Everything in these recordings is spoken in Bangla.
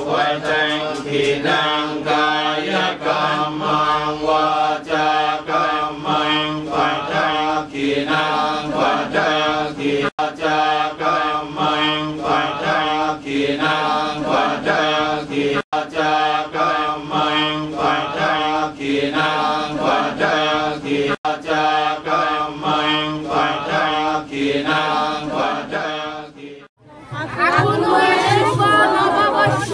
ปัจจังขีนังกายกรรมังวาจากรรมังปัจจังขีนังปัจจังขีจากรรมังปัจจังขีนังปัจจังขีจากรรมังปัจจังขีนังปัจจังขีจากรรมังปัจจังขีนังปัจจังขีএখন হয়ে শুভ নববর্ষ।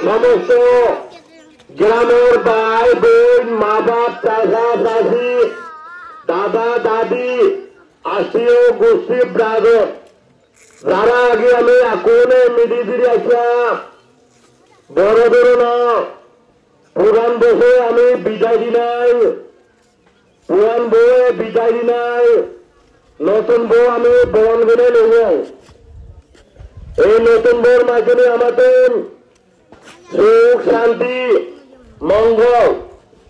সমস্ত গ্রামের ভাই বোন মা বাপ চাচা চাচি দাদা দাদি আত্মীয় গোষ্ঠী ব্রাদর যারা আগে আমি এখনো মিডি ফিরে আসা বড় বড় না পুরান বসে আমি বিদায় দি নাই পুরান বউয়ে বিদায় দি নাই নতুন বউ আমি বরণ করে নেব এই নতুন বউর মাধ্যমে আমাদের সুখ শান্তি মঙ্গল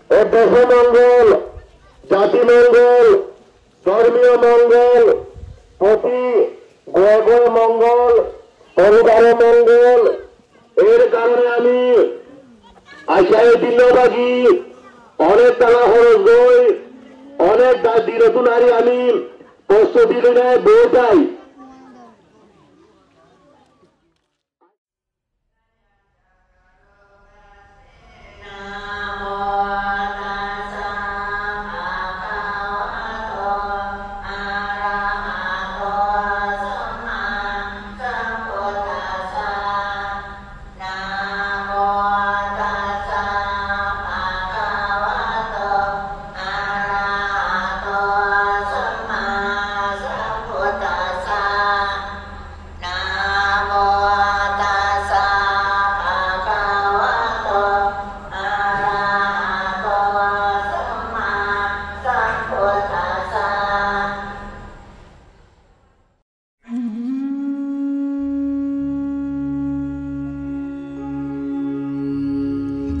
ও দেশ মঙ্গল জাতি মঙ্গল ধর্মীয় মঙ্গল প্রতি গ্রহ মঙ্গল পরিবার মঙ্গল এর কারণে আমি আশায় দিনবাগি অনেক টাকা খরচ করি অনেক নতুন নারী আমি প্রস্তুতি নিয়ে বই চাই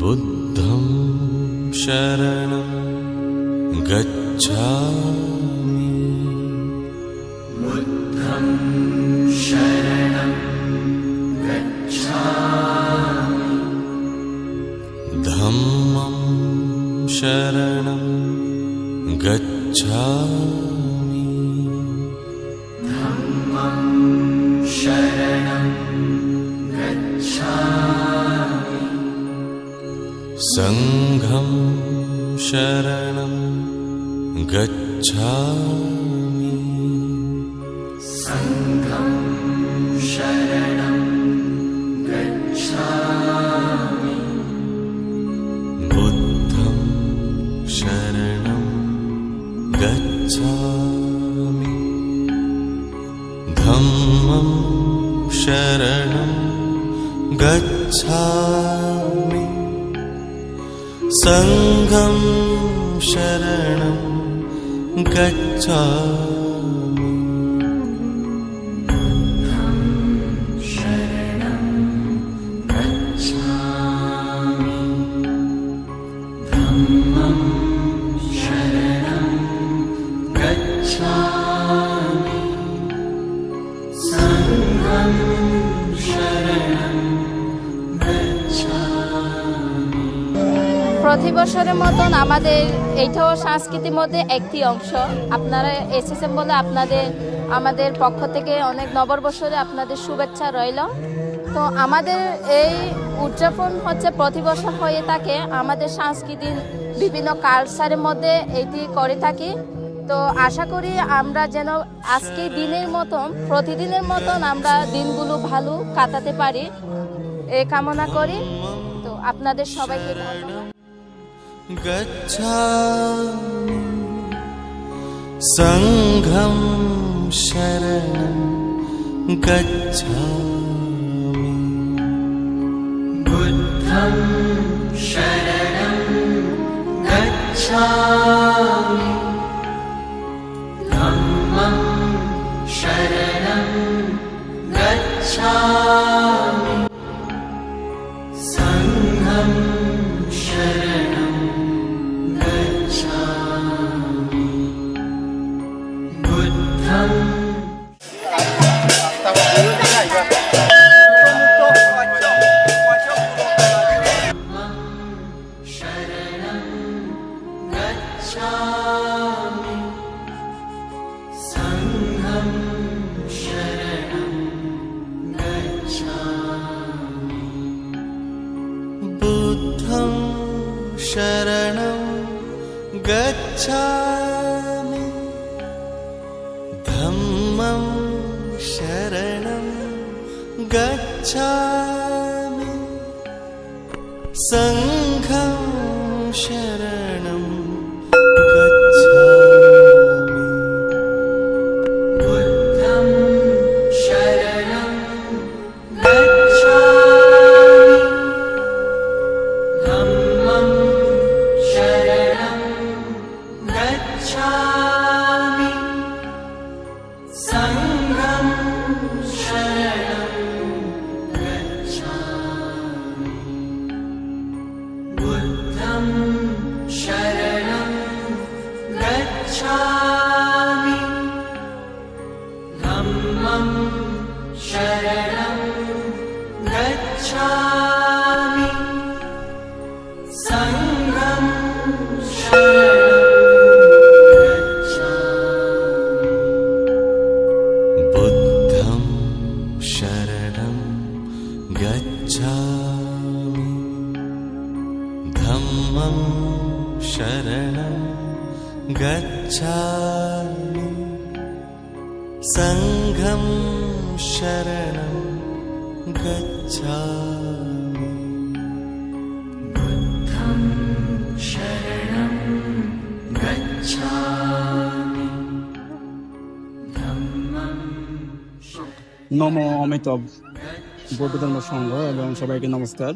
बुद्धं शरणं गच्छामि बुद्धं शरणं गच्छामि धम्मं शरणं गच्छामि धम्मं शरणं गच्छामि संघं शरणं गच्छामि संघं शरणं गच्छामि बुद्धं शरणं गच्छामि धम्मं शरणं गच्छामि संघं शरणं गच्छामि बुद्धं शरणं धम्मं शरणं गच्छामि संघं शरणं गच्छामि। প্রতি বছরের মতন আমাদের এইটাও সংস্কৃতির মধ্যে একটি অংশ। আপনারা এসেছেন বলে আমাদের পক্ষ থেকে অনেক নববর্ষরে আপনাদের শুভেচ্ছা রইল। তো আমাদের এই উদযাপন হচ্ছে প্রতি বছর হয়ে থাকে। আমাদের সাংস্কৃতিক বিভিন্ন কালচারের মধ্যে এটি করে থাকি। তো আশা করি আমরা যেন আজকে দিনের মতন প্রতিদিনের মতন আমরা দিনগুলো ভালো কাটাতে পারি এই কামনা করি। তো আপনাদের সবাইকে ধন্যবাদ। गच्छामि संघं शरणं गच्छामि बुद्धं शरणं गच्छामि धम्मं शरणं गच्छामि संघं शरणं गच्छामि बुद्धं शरणं गच्छामि संघं शरणं गच्छामि बुद्धं शरणं गच्छामि धम्मं शरणं गच्छामि संघं शरणं गच्छामि बुद्धं शरणं गच्छामि धम्मं शरणं गच्छामि संघं शरणं गच्छामि बुद्धं शरणं गच्छामि धम्मं शरणं गच्छामि संघं शरणं गच्छामि संघं शरणं गच्छामि बुद्धं शरणं गच्छामि धम्मं নমো অমিতাভ বৌদ্ধ ধর্ম সংঘ এবং সবাইকে নমস্কার।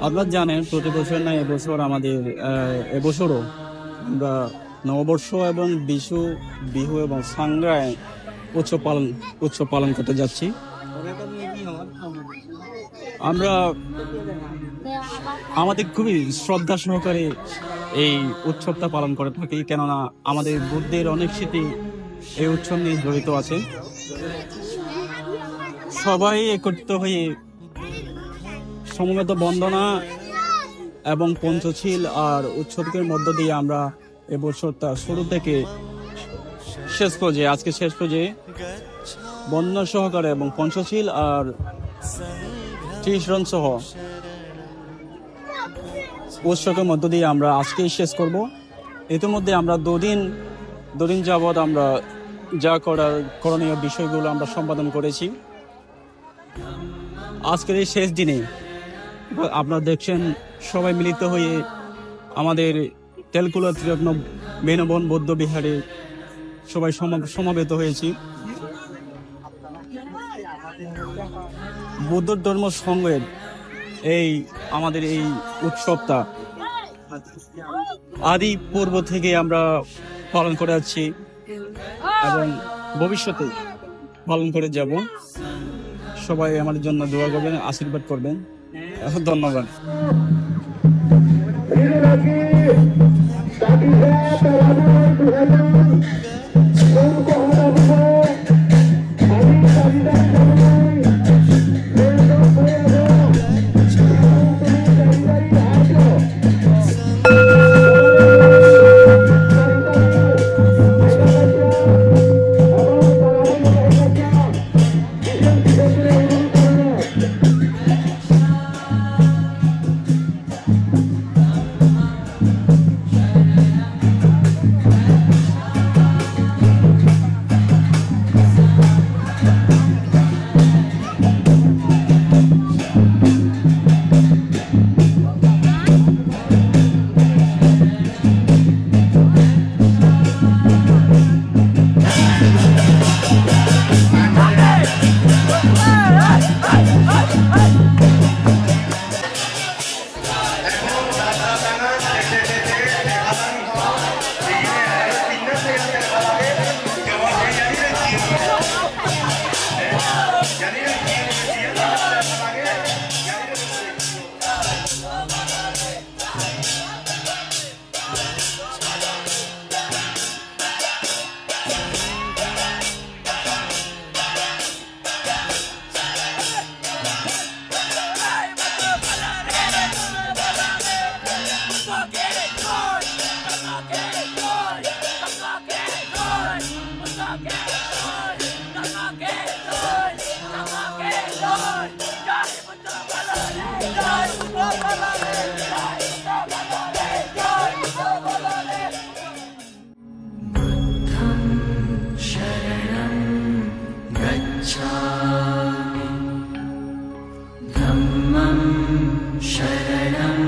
আপনারা জানেন প্রতি বছর না এবছর আমাদের এবছরও আমরা নববর্ষ এবং বিহু এবং সাংগ্রায় উৎসব পালন করতে যাচ্ছি। আমরা আমাদের খুবই শ্রদ্ধা সহকারে এই উৎসবটা পালন করে থাকি, কেননা আমাদের বুদ্ধের অনেক স্মৃতি এই উৎসব নিয়ে জড়িত আছে। সবাই একত্রিত হয়ে সমবেত বন্দনা এবং পঞ্চশীল আর উৎসবের মধ্য দিয়ে আমরা এবছরটা শুরু থেকে শেষ পর্যায়ে আজকে শেষ পর্যায়ে বন্দনা সহকারে এবং পঞ্চশীল আর ত্রিশরণ সহ উৎসবের মধ্য দিয়ে আমরা আজকেই শেষ করব। ইতিমধ্যে আমরা দুদিন যাবৎ আমরা যা করণীয় বিষয়গুলো আমরা সম্পাদন করেছি। আজকের এই শেষ দিনে আপনারা দেখছেন সবাই মিলিত হয়ে আমাদের তেলকুলা ত্রিরত্ন বেনবন বৌদ্ধ বিহারে সবাই সমাবেত হয়েছি। বৌদ্ধ ধর্ম সংঘের আমাদের এই উৎসবটা আদি পূর্ব থেকে আমরা পালন করে যাচ্ছি এবং ভবিষ্যতে পালন করে যাব। সবাই আমাদের জন্য দোয়া করবেন, আশীর্বাদ করবেন। ধন্যবাদ। ताकि धम्मं शरणं